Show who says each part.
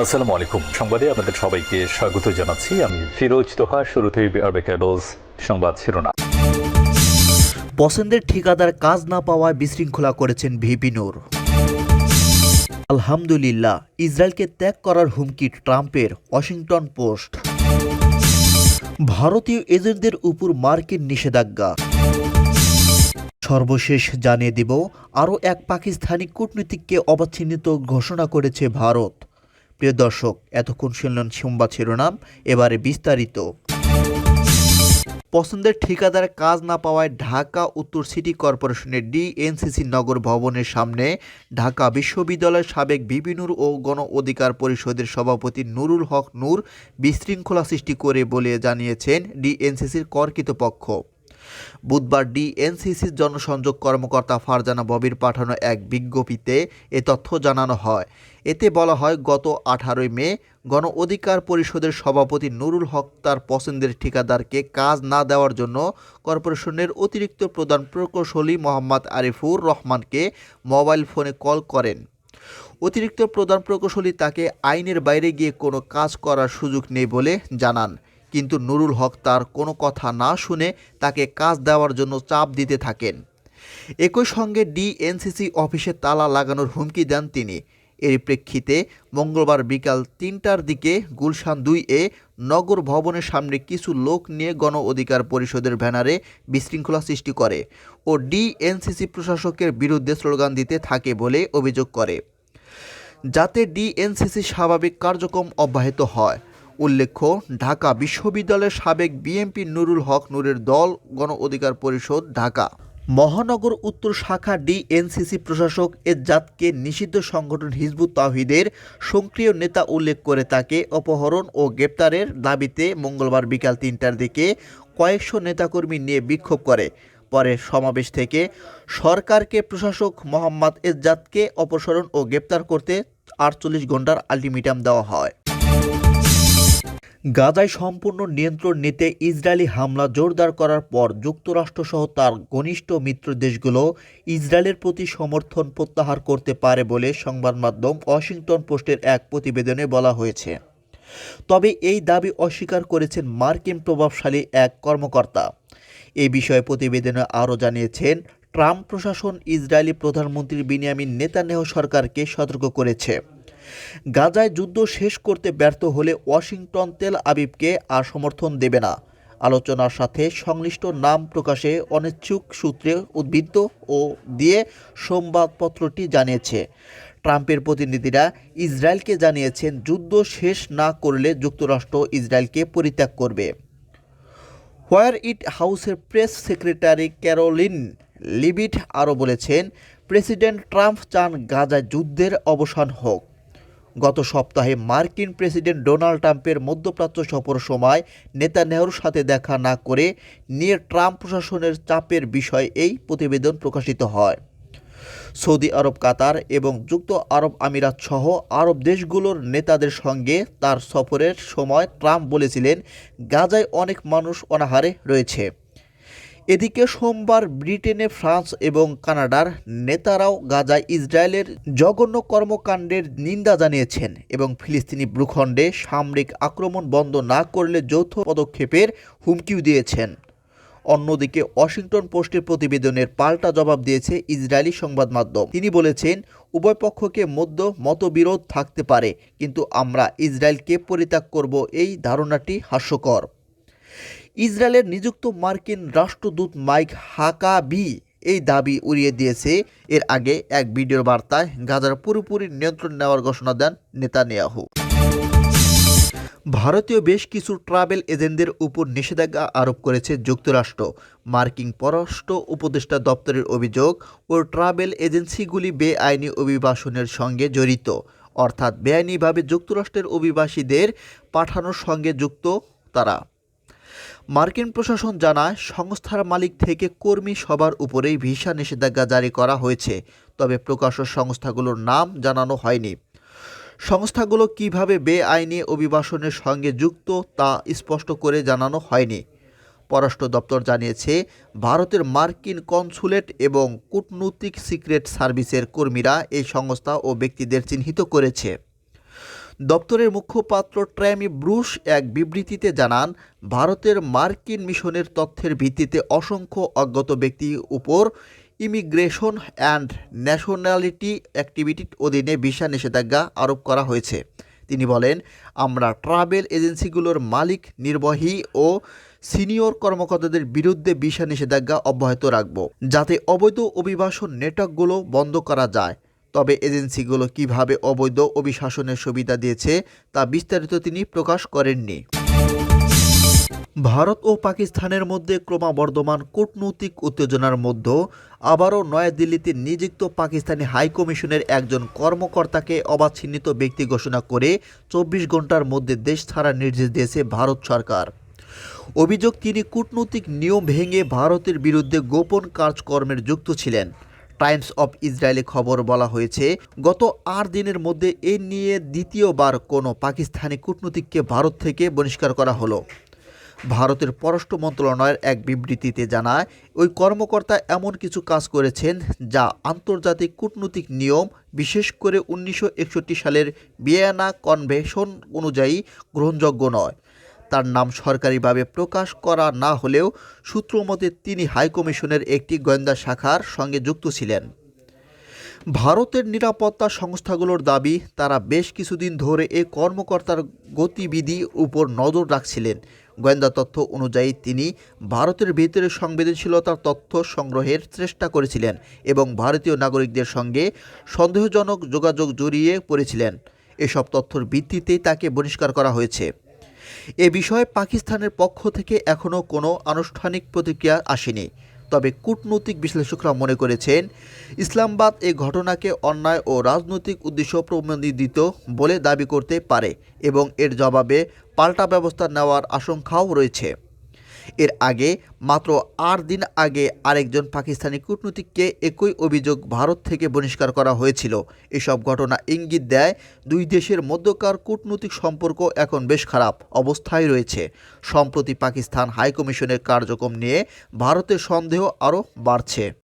Speaker 1: আসসালামু আলাইকুম। সংবাদে আপনাদের সবাইকে স্বাগত জানাচ্ছি। আমি ফিরোজ তোহা। শুরুতেই আরবে কেবলস সংবাদ শিরোনাম।
Speaker 2: পছন্দের ঠিকাদার কাজ না পাওয়ায় বিশৃঙ্খলা করেছেন ভিপি নূর। আলহামদুলিল্লাহ, ইসরায়েলকে ত্যাগ করার হুমকি ট্রাম্পের। Washington post. ভারতীয় এজেন্টদের উপর মার্কিন নিষেধাজ্ঞা। সর্বশেষ জানিয়ে দিব, আরও এক পাকিস্তানি কূটনীতিককে অবাঞ্ছিত ঘোষণা করেছে ভারত। প্রিয় দর্শক, এতক্ষণ শুনলেন সংবাদ শিরোনাম, এবারে বিস্তারিত। পছন্দের ঠিকাদার কাজ না পাওয়ায় ঢাকা উত্তর সিটি কর্পোরেশনের ডিএনসিসি নগর ভবনের সামনে ঢাকা বিশ্ববিদ্যালয়ের সাবেক ভিপি নূর ও গণ অধিকার পরিষদের সভাপতি নুরুল হক নূর বিশৃঙ্খলা সৃষ্টি করে বলে জানিয়েছেন ডিএনসিসির কর্তৃপক্ষ। বুধবার ডিএনসিসির জনসংযোগ কর্মকর্তা ফারজানা ববির পাঠানো এক বিজ্ঞপ্তিতে এ তথ্য জানানো হয়। এতে বলা হয়, গত 18 মে গণ অধিকার পরিষদের সভাপতি নুরুল হক তার পছন্দের ঠিকাদারকে কাজ না দেওয়ার জন্য কর্পোরেশনের অতিরিক্ত প্রধান প্রকৌশলী মোহাম্মদ আরিফুর রহমানকে মোবাইল ফোনে কল করেন। অতিরিক্ত প্রধান প্রকৌশলী তাকে আইনের বাইরে গিয়ে কোনো কাজ করার সুযোগ নেই বলে জানান, কিন্তু নুরুল হক তার কোনো কথা না শুনে তাকে কাজ দেওয়ার জন্য চাপ দিতে থাকেন। একই সঙ্গে ডিএনসিসি অফিসে তালা লাগানোর হুমকি দেন তিনি। এর প্রেক্ষিতে মঙ্গলবার বিকাল 3টার দিকে গুলশান 2-এ নগর ভবনের সামনে কিছু লোক নিয়ে গণ অধিকার পরিষদের ব্যানারে বিশৃঙ্খলা সৃষ্টি করে ও ডিএনসিসি প্রশাসকের বিরুদ্ধে স্লোগান দিতে থাকে বলে অভিযোগ করে, যাতে ডিএনসিসি স্বাভাবিক কার্যক্রম অব্যাহত হয়। উল্লেখ্য, ঢাকা বিশ্ববিদ্যালয়ের সাবেক বিএমপি নুরুল হক নূরের দল গণ অধিকার পরিষদ ঢাকা মহানগর উত্তর শাখা ডিএনসিসি প্রশাসক এজ্জাতকে নিষিদ্ধ সংগঠন হিজবুত তাওহীদের সক্রিয় নেতা উল্লেখ করে তাকে অপহরণ ও গ্রেপ্তারের দাবিতে মঙ্গলবার বিকাল 3টার দিকে কয়েকশো নেতাকর্মী নিয়ে বিক্ষোভ করে। পরে সমাবেশ থেকে সরকারকে প্রশাসক মোহাম্মদ এজ্জাতকে অপসারণ ও গ্রেপ্তার করতে 48 ঘণ্টার আলটিমেটাম দেওয়া হয়। গাজায় সম্পূর্ণ নিয়ন্ত্রণ নিতে ইসরায়েলি হামলা জোরদার করার পর যুক্তরাষ্ট্রসহ তার ঘনিষ্ঠ মিত্র দেশগুলো ইসরায়েলের প্রতি সমর্থন প্রত্যাহার করতে পারে বলে সংবাদ মাধ্যম ওয়াশিংটন পোস্টের এক প্রতিবেদনে বলা হয়েছে। তবে এই দাবি অস্বীকার করেছেন মার্কিন প্রভাবশালী এক কর্মকর্তা। এই বিষয়ে প্রতিবেদনে আরও জানিয়েছেন, ট্রাম্প প্রশাসন ইসরায়েলি প্রধানমন্ত্রী বিনিয়ামিন নেতানিয়াহু সরকারকে সতর্ক করেছে, গাজায় যুদ্ধ শেষ করতে ব্যর্থ হলে ওয়াশিংটন তেল আবিবকে আর সমর্থন দেবে না। আলোচনার সাথে সংশ্লিষ্ট নাম প্রকাশে অনিচ্ছুক সূত্রে উদ্ধৃত ও দিয়ে সংবাদপত্রটি জানিয়েছে। ট্রাম্পের প্রতিনিধিরা ইসরায়েলকে জানিয়েছেন, যুদ্ধ শেষ না করলে যুক্তরাষ্ট্র ইসরায়েলকে পরিত্যাগ করবে। হোয়াইট হাউসের প্রেস সেক্রেটারি ক্যারোলিন লিভিট আরও বলেছেন, প্রেসিডেন্ট ট্রাম্প চান গাজায় যুদ্ধের অবসান হোক। গত সপ্তাহে মার্কিন প্রেসিডেন্ট ডোনাল্ড ট্রাম্পের মধ্যপ্রাচ্য সফর সময় নেতানিয়াহুর সাথে দেখা না করে নিয়ে ট্রাম্প প্রশাসনের চাপের বিষয়ে এই প্রতিবেদন প্রকাশিত হয়। সৌদি আরব, কাতার এবং যুক্ত আরব আমিরাত সহ আরব দেশগুলোর নেতাদের সঙ্গে তার সফরের সময় ট্রাম্প বলেছিলেন, গাজায় অনেক মানুষ অনাহারে রয়েছে। এদিকে সোমবার ব্রিটেনে, ফ্রান্স এবং কানাডার নেতারাও গাজায় ইসরায়েলের জঘন্য কর্মকাণ্ডের নিন্দা জানিয়েছেন এবং ফিলিস্তিনি ভূখণ্ডে সামরিক আক্রমণ বন্ধ না করলে যৌথ পদক্ষেপের হুমকিও দিয়েছেন। অন্যদিকে ওয়াশিংটন পোস্টের প্রতিবেদনের পাল্টা জবাব দিয়েছে ইসরায়েলি সংবাদ মাধ্যম। তিনি বলেছেন, উভয় পক্ষকে মধ্যে মতবিরোধ থাকতে পারে, কিন্তু আমরা ইসরায়েলকে পরিত্যাগ করব এই ধারণাটি হাস্যকর। ইসরায়েলের নিযুক্ত মার্কিন রাষ্ট্রদূত মাইক হাকাবি এই দাবি উড়িয়ে দিয়েছে। এর আগে এক ভিডিও বার্তায় গাজার পুরোপুরি নিয়ন্ত্রণ নেওয়ার ঘোষণা দেন নেতানিয়াহু। ভারতীয় বেশ কিছু ট্রাভেল এজেন্টদের উপর নিষেধাজ্ঞা আরোপ করেছে যুক্তরাষ্ট্র। মার্কিন পররাষ্ট্র উপদেষ্টা দপ্তরের অভিযোগ, ও ট্রাভেল এজেন্সিগুলি বেআইনি অভিবাসনের সঙ্গে জড়িত, অর্থাৎ বেআইনিভাবে যুক্তরাষ্ট্রের অভিবাসীদের পাঠানোর সঙ্গে যুক্ত তারা। মার্কিন প্রশাসন জানায়, সংস্থার মালিক থেকে কর্মী সবার উপরেই ভিসা নিষেধাজ্ঞা জারি করা হয়েছে, তবে প্রকাশ্য সংস্থাগুলোর নাম জানানো হয়নি। সংস্থাগুলো কিভাবে বেআইনি অভিবাসনের সঙ্গে যুক্ত তা স্পষ্ট করে জানানো হয়নি। পররাষ্ট্র দপ্তর জানিয়েছে, ভারতের মার্কিন কনসুলেট এবং কূটনৈতিক সিক্রেট সার্ভিসের কর্মীরা এই সংস্থা ও ব্যক্তিদের চিহ্নিত করেছে। দপ্তরের মুখপাত্র ট্র্যামি ব্রুস এক বিবৃতিতে জানান, ভারতের মার্কিন মিশনের তথ্যের ভিত্তিতে অসংখ্য অজ্ঞাত ব্যক্তির উপর ইমিগ্রেশন অ্যান্ড ন্যাশনালিটি অ্যাক্টিভিটির অধীনে ভিসা নিষেধাজ্ঞা আরোপ করা হয়েছে। তিনি বলেন, আমরা ট্রাভেল এজেন্সিগুলোর মালিক, নির্বাহী ও সিনিয়র কর্মকর্তাদের বিরুদ্ধে ভিসা নিষেধাজ্ঞা অব্যাহত রাখব, যাতে অবৈধ অভিবাসন নেটওয়ার্কগুলো বন্ধ করা যায়। তবে এজেন্সিগুলো কিভাবে অবৈধ অভিবাসনের সুবিধা দিয়েছে তা বিস্তারিত তিনি প্রকাশ করেননি। ভারত ও পাকিস্তানের মধ্যে ক্রমবর্ধমান কূটনৈতিক উত্তেজনার মধ্যে আবারও নয়াদিল্লিতে নিযুক্ত পাকিস্তানি হাইকমিশনের একজন কর্মকর্তাকে অবাঞ্ছিত ব্যক্তি ঘোষণা করে 24 ঘন্টার মধ্যে দেশ ছাড়ার নির্দেশ দিয়েছে ভারত সরকার। অভিযোগ, তিনি কূটনৈতিক নিয়ম ভেঙে ভারতের বিরুদ্ধে গোপন কাজকর্মের যুক্ত ছিলেন। টাইমস অফ ইসরায়েলে খবর বলা হয়েছে, গত 8 দিনের মধ্যে এ নিয়ে দ্বিতীয়বার কোনো পাকিস্তানি কূটনীতিককে ভারত থেকে বহিষ্কার করা হলো। ভারতের পররাষ্ট্র মন্ত্রণালয়ের এক বিবৃতিতে জানায়, ওই কর্মকর্তা এমন কিছু কাজ করেছেন যা আন্তর্জাতিক কূটনৈতিক নিয়ম, বিশেষ করে 1961 সালের ভিয়েনা কনভেনশন অনুযায়ী গ্রহণযোগ্য নয়। তার নাম সরকারিভাবে প্রকাশ করা না হলেও সূত্রমতে তিনি হাইকমিশনের একটি গোয়েন্দা শাখার সঙ্গে যুক্ত ছিলেন। ভারতের নিরাপত্তা সংস্থাগুলোর দাবি, তারা বেশ কিছুদিন ধরে এই কর্মকর্তার গতিবিধির উপর নজর রাখছিলেন। গোয়েন্দা তথ্য অনুযায়ী তিনি ভারতের ভিতরে সংবেদনশীলতার তথ্য সংগ্রহের চেষ্টা করেছিলেন এবং ভারতীয় নাগরিকদের সঙ্গে সন্দেহজনক যোগাযোগ জড়িয়ে পড়েছিলেন। এসব তথ্যের ভিত্তিতেই তাকে বহিষ্কার করা হয়েছে। এ বিষয়ে পাকিস্তানের পক্ষ থেকে এখনও কোনো আনুষ্ঠানিক প্রতিক্রিয়া আসেনি। তবে কূটনৈতিক বিশ্লেষকরা মনে করেছেন, ইসলামাবাদ এই ঘটনাকে অন্যায় ও রাজনৈতিক উদ্দেশ্য প্রণোদিত বলে দাবি করতে পারে এবং এর জবাবে পাল্টা ব্যবস্থা নেওয়ার আশঙ্কাও রয়েছে। এর আগে মাত্র 8 দিন আগে আরেকজন পাকিস্তানি কূটনীতিককে একই অভিযোগ ভারত থেকে বহিষ্কার করা হয়েছিল। এসব ঘটনা ইঙ্গিত দেয়, দুই দেশের মধ্যকার কূটনৈতিক সম্পর্ক এখন বেশ খারাপ অবস্থায় রয়েছে। সম্প্রতি পাকিস্তান হাইকমিশনের কার্যক্রম নিয়ে ভারতের সন্দেহ আরও বাড়ছে।